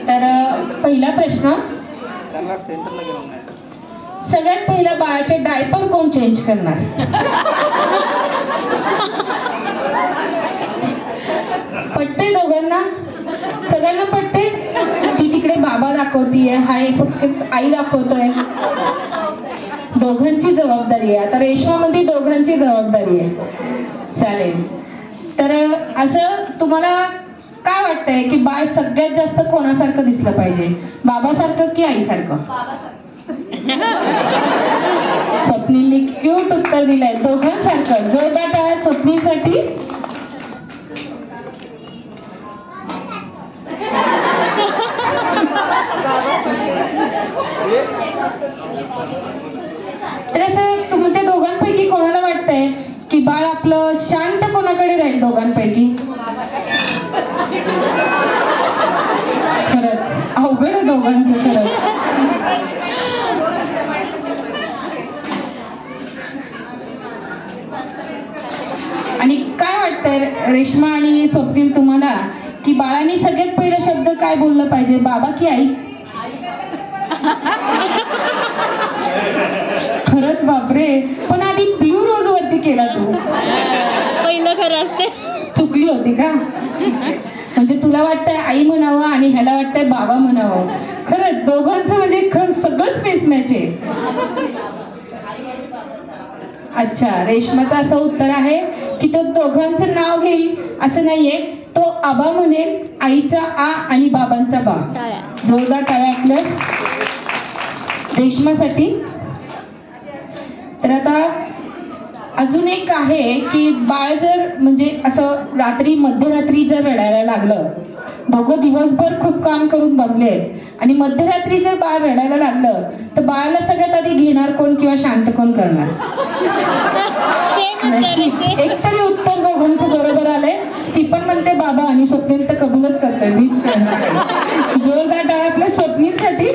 तर पहिला प्रश्न, सगळ्यात पहिला बाळाचे डायपर कोण चेंज करणार? पटते दोघांना? सगळ्यांना पटते की तिकडे बाबा दाखवतीये, हा एक फक्त आई दाखवतोय? दोघांची जबाबदारी आहे. आता रेशमामध्ये दोघांची जबाबदारी आहे. चालेल. तर असं तुम्हाला काय वाटतंय की बाळ सगळ्यात जास्त कोणासारखं दिसलं पाहिजे, बाबासारखं की आईसारखं? स्वप्नीलने क्यूट उत्तर दिलंय, दोघांसारखं. जोरदार टाळ्या स्वप्नीलसाठी. तर असं तुमच्या दोघांपैकी कोणाला वाटतंय की बाळ आपलं शांत कोणाकडे राहील दोघांपैकी? खरंच अवघड आहे दोघांचं खरंच. आणि काय वाटतंय रेश्मा आणि स्वप्नील तुम्हाला की बाळाने सगळ्यात पहिला शब्द काय बोललं पाहिजे, बाबा की आई? खरंच बापरे. पण आधी ब्ल्यू रोज वरती केला तू. पहिलं खरं असते. चुकली होती का? म्हणजे तुला वाटतंय आई म्हणावं आणि ह्याला वाटतंय बाबा म्हणावं. खरंच दोघांचं म्हणजे सगळंच मिसमॅच आहे. अच्छा, रेश्माचं असं उत्तर आहे की तो दोघांचं नाव घेईल असं नाहीये, तो आबा म्हणेल, आईचा आ आणि बाबांचा बा. जोरदार टाळ्या आपल्या रेश्मासाठी. तर आता अजून एक आहे की बाळ जर म्हणजे असं रात्री मध्यरात्री जर रडायला लागलं, दोघं दिवसभर खूप काम करून दमले आणि मध्यरात्री जर बाळ रडायला लागलं तर बाळाला सगळ्यात आधी घेणार कोण किंवा शांत कोण करणार? नशीब एक तरी उत्तर दोघांचं बरोबर आलंय. ती पण म्हणते बाबा आणि स्वप्नील तर कबूलच करतोय मीच करणार. जोरदार टाळ्या आपल्या स्वप्नीलसाठी.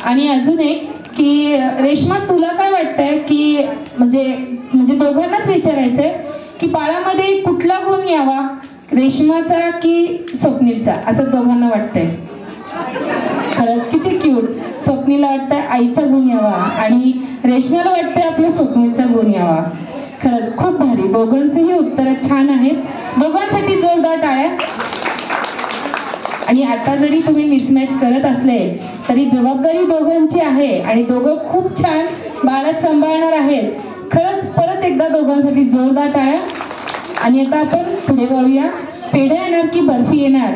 आणि अजून एक की रेश्मा तुला काय वाटतंय की म्हणजे दोघांनाच विचारायचंय की बाळामध्ये कुठला गुण यावा, रेश्माचा की स्वप्नीलचा, असं दोघांना वाटतंय? खरंच किती क्यूट. स्वप्नीला वाटतंय आईचा गुण यावा आणि रेश्माला वाटतंय आपल्या स्वप्नीलचा गुण यावा. खरंच खूप भारी. दोघांचेही उत्तर छान आहेत. दोघांसाठी जोरदार टाळ्या. आणि आता जरी तुम्ही मिसमॅच करत असले तरी जबाबदारी दोघांची आहे आणि दोघं खूप छान बाळा सांभाळणार आहेत. खरंच परत एकदा दोघांसाठी जोरदार टाळ्या. आणि आता आपण पुढे वळूया. पेढा येणार की बर्फी येणार?